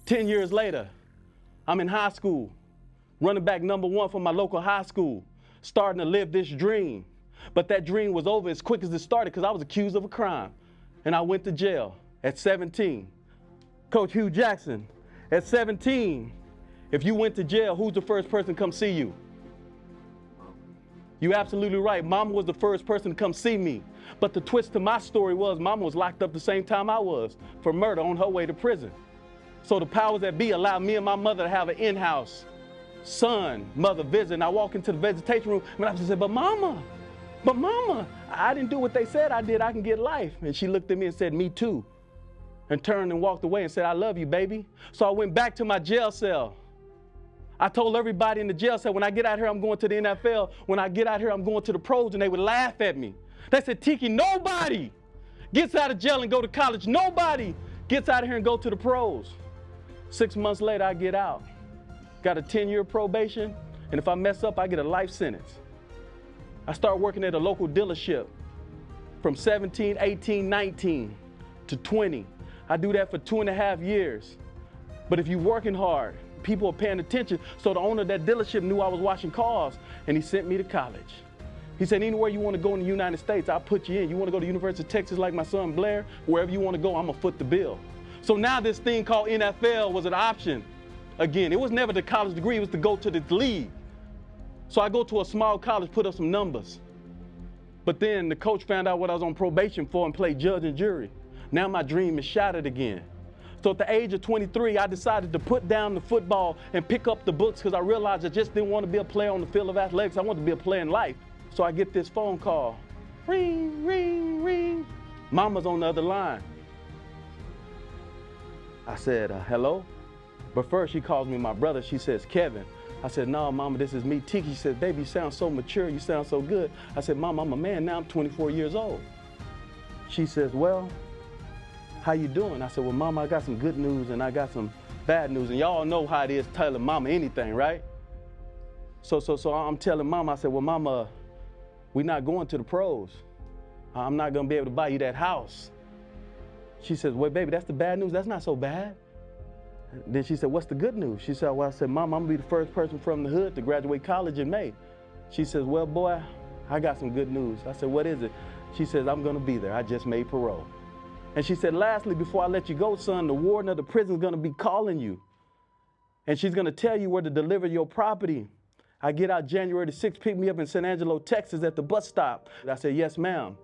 10 years later, I'm in high school, running back #1 for my local high school, starting to live this dream. But that dream was over as quick as it started because I was accused of a crime. And I went to jail at 17. Coach Hugh Jackson, at 17, if you went to jail, who's the first person to come see you? You're absolutely right. Mama was the first person to come see me. But the twist to my story was Mama was locked up the same time I was for murder on her way to prison. So the powers that be allowed me and my mother to have an in-house son-mother visit. And I walk into the visitation room and I said, but Mama, I didn't do what they said I did. I can get life. And she looked at me and said, me too. And turned and walked away and said, I love you, baby. So I went back to my jail cell. I told everybody in the jail cell, when I get out here, I'm going to the NFL. When I get out here, I'm going to the pros, and they would laugh at me. They said, Tiki, nobody gets out of jail and go to college. Nobody gets out of here and go to the pros. 6 months later, I get out. Got a 10-year probation, and if I mess up, I get a life sentence. I start working at a local dealership from 17, 18, 19 to 20. I do that for 2.5 years. But if you're working hard, people are paying attention. So the owner of that dealership knew I was washing cars, and he sent me to college. He said, anywhere you want to go in the United States, I'll put you in. You want to go to the University of Texas like my son Blair? Wherever you want to go, I'm going to foot the bill. So now this thing called NFL was an option. Again, it was never the college degree, it was to go to the league. So I go to a small college, put up some numbers. But then the coach found out what I was on probation for and played judge and jury. Now my dream is shattered again. So at the age of 23, I decided to put down the football and pick up the books because I realized I just didn't want to be a player on the field of athletics. I wanted to be a player in life. So I get this phone call. Ring, ring, ring. Mama's on the other line. I said, hello? But first she calls me my brother. She says, Kevin. I said, no, Mama, this is me, Tiki. She says, baby, you sound so mature. You sound so good. I said, Mama, I'm a man now. I'm 24 years old. She says, well, how you doing? I said, well, Mama, I got some good news and I got some bad news. And y'all know how it is telling Mama anything, right? So I'm telling Mama, I said, well, Mama, we're not going to the pros. I'm not going to be able to buy you that house. She says, well, baby, that's the bad news. That's not so bad. Then she said, what's the good news? She said, well, I said, Mama, I'm going to be the first person from the hood to graduate college in May. She says, well, boy, I got some good news. I said, what is it? She says, I'm going to be there. I just made parole. And she said, lastly, before I let you go, son, the warden of the prison is going to be calling you. And she's going to tell you where to deliver your property. I get out January the 6th, pick me up in San Angelo, Texas at the bus stop. I said, yes, ma'am.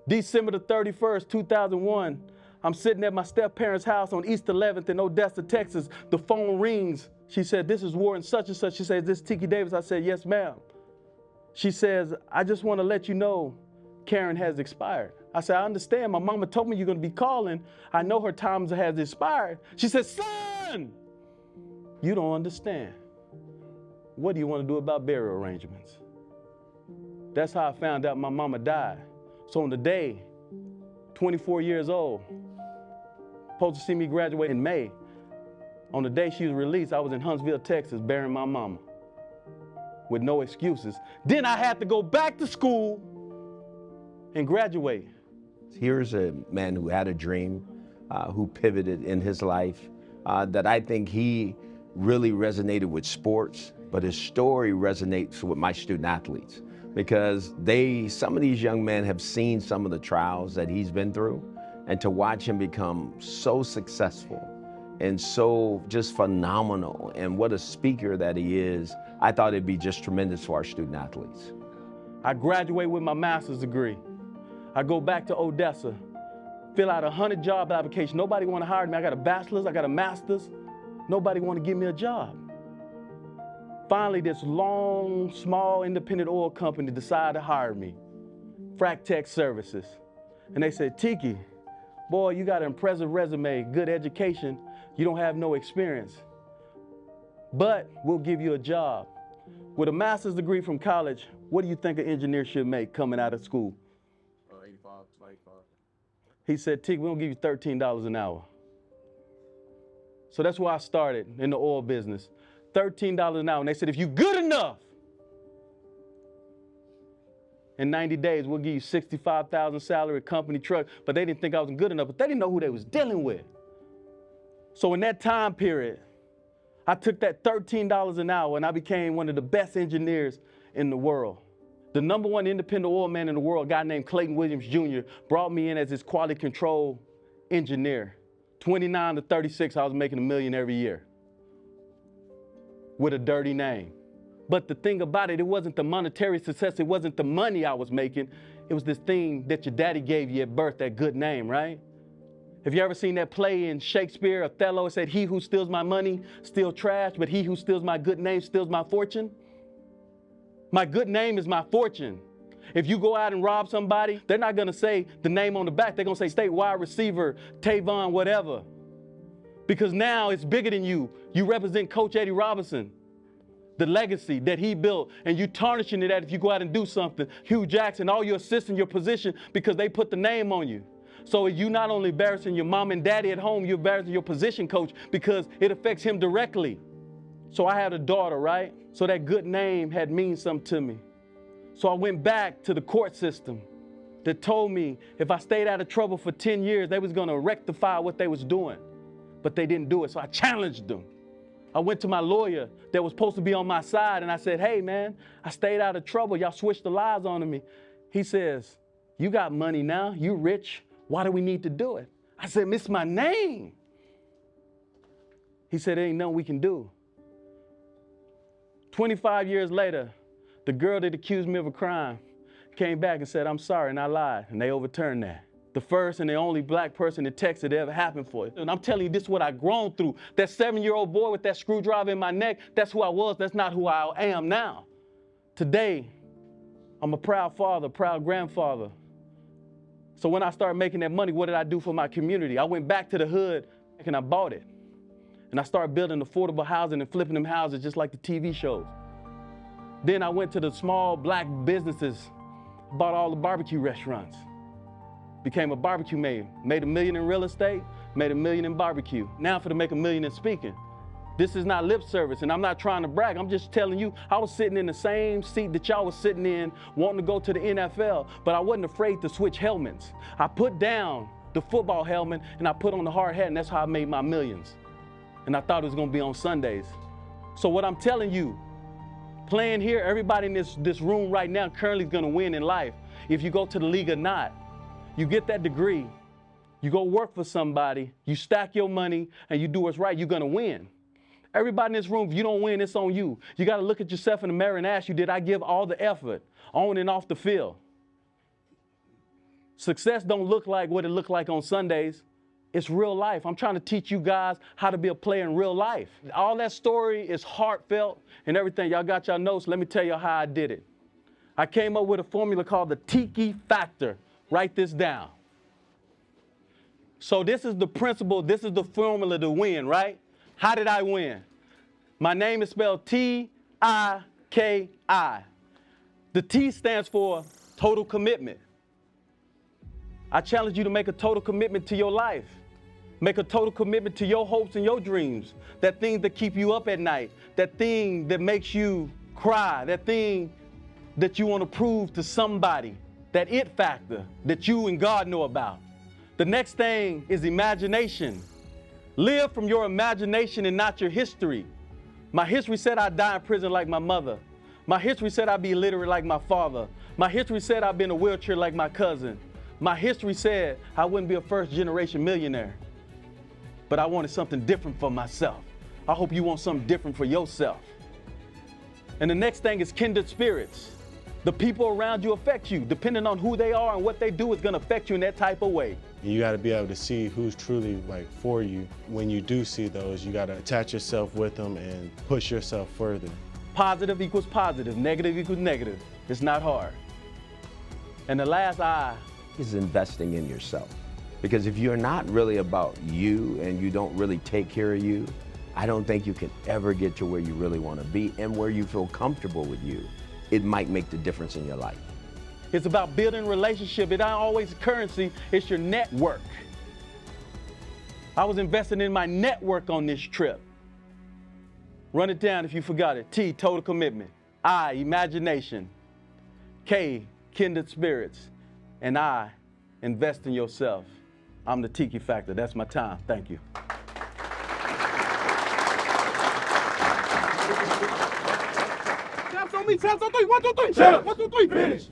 December the 31st, 2001, I'm sitting at my step-parents' house on East 11th in Odessa, Texas. The phone rings. She said, this is Warden such and such. She says, this is Tiki Davis. I said, yes, ma'am. She says, I just want to let you know Karen has expired. I said, I understand. My mama told me you're going to be calling. I know her time has expired. She said, son, you don't understand. What do you want to do about burial arrangements? That's how I found out my mama died. So on the day, 24 years old, supposed to see me graduate in May. On the day she was released, I was in Huntsville, Texas, burying my mama with no excuses. Then I had to go back to school and graduate. Here's a man who had a dream, who pivoted in his life, that I think he really resonated with sports, but his story resonates with my student athletes because some of these young men have seen some of the trials that he's been through, and to watch him become so successful and so just phenomenal, and what a speaker that he is, I thought it'd be just tremendous for our student athletes. I graduate with my master's degree. I go back to Odessa, fill out 100 job applications. Nobody want to hire me. I got a bachelor's, I got a master's. Nobody want to give me a job. Finally, this long, small, independent oil company decided to hire me, Frac Tech Services. And they said, Tiki, boy, you got an impressive resume, good education. You don't have no experience, but we'll give you a job. With a master's degree from college, what do you think an engineer should make coming out of school? 85, 95. He said, Tiki, we're gonna give you $13 an hour. So that's where I started in the oil business. $13 an hour. And they said, if you're good enough, in 90 days, we'll give you $65,000 salary, company truck. But they didn't think I was good enough, but they didn't know who they was dealing with. So in that time period, I took that $13 an hour and I became one of the best engineers in the world. The #1 independent oil man in the world, a guy named Clayton Williams Jr., brought me in as his quality control engineer. 29 to 36, I was making $1 million every year with a dirty name. But the thing about it, it wasn't the monetary success, it wasn't the money I was making, it was this thing that your daddy gave you at birth, that good name, right? Have you ever seen that play in Shakespeare, Othello? It said, he who steals my money steals trash, but he who steals my good name steals my fortune. My good name is my fortune. If you go out and rob somebody, they're not gonna say the name on the back, they're gonna say state wide receiver, Tavon, whatever. Because now it's bigger than you. You represent Coach Eddie Robinson, the legacy that he built, and you tarnishing it if you go out and do something. Hugh Jackson, all your assistants, your position, because they put the name on you. So you not only embarrassing your mom and daddy at home, you're embarrassing your position coach because it affects him directly. So I had a daughter, right? So that good name had means something to me. So I went back to the court system that told me if I stayed out of trouble for 10 years, they was gonna rectify what they was doing, but they didn't do it. So I challenged them. I went to my lawyer that was supposed to be on my side and I said, hey man, I stayed out of trouble. Y'all switched the lies on me. He says, you got money now, you rich. Why do we need to do it? I said, it's my name. He said, there ain't nothing we can do. 25 years later, the girl that accused me of a crime came back and said, I'm sorry, and I lied, and they overturned that. The first and the only black person in Texas that ever happened for it. And I'm telling you, this is what I've grown through. That 7-year-old boy with that screwdriver in my neck, that's who I was, that's not who I am now. Today, I'm a proud father, proud grandfather. So when I started making that money, what did I do for my community? I went back to the hood and I bought it. And I started building affordable housing and flipping them houses just like the TV shows. Then I went to the small black businesses, bought all the barbecue restaurants, became a barbecue mayor, made $1 million in real estate, made $1 million in barbecue. Now I'm finna make $1 million in speaking. This is not lip service, and I'm not trying to brag. I'm just telling you, I was sitting in the same seat that y'all was sitting in, wanting to go to the NFL, but I wasn't afraid to switch helmets. I put down the football helmet, and I put on the hard hat, and that's how I made my millions. And I thought it was gonna be on Sundays. So what I'm telling you, playing here, everybody in this room right now currently is gonna win in life. If you go to the league or not, you get that degree, you go work for somebody, you stack your money, and you do what's right, you're gonna win. Everybody in this room, if you don't win, it's on you. You got to look at yourself in the mirror and ask you, did I give all the effort on and off the field? Success don't look like what it looked like on Sundays. It's real life. I'm trying to teach you guys how to be a player in real life. All that story is heartfelt and everything. Y'all got y'all notes. Let me tell you how I did it. I came up with a formula called the Tiki Factor. Write this down. So this is the principle, this is the formula to win, right? How did I win? My name is spelled Tiki. The T stands for total commitment. I challenge you to make a total commitment to your life. Make a total commitment to your hopes and your dreams. That thing that keep you up at night. That thing that makes you cry. That thing that you want to prove to somebody. That it factor that you and God know about. The next thing is imagination. Live from your imagination and not your history. My history said I'd die in prison like my mother. My history said I'd be illiterate like my father. My history said I'd be in a wheelchair like my cousin. My history said I wouldn't be a first-generation millionaire. But I wanted something different for myself. I hope you want something different for yourself. And the next thing is kindred spirits. The people around you affect you. Depending on who they are and what they do is gonna affect you in that type of way. You got to be able to see who's truly for you. When you do see those, you got to attach yourself with them and push yourself further. Positive equals positive, negative equals negative. It's not hard. And the last I is investing in yourself. Because if you're not really about you and you don't really take care of you, I don't think you can ever get to where you really want to be and where you feel comfortable with you. It might make the difference in your life. It's about building relationship. It ain't always currency, it's your network. I was investing in my network on this trip. Run it down if you forgot it. T, total commitment. I, imagination. K, kindred spirits. And I, invest in yourself. I'm the Tiki Factor. That's my time. Thank you. Taps on me, taps on three. 1, 2, 3. Shut up. 1, 2, 3. Finish.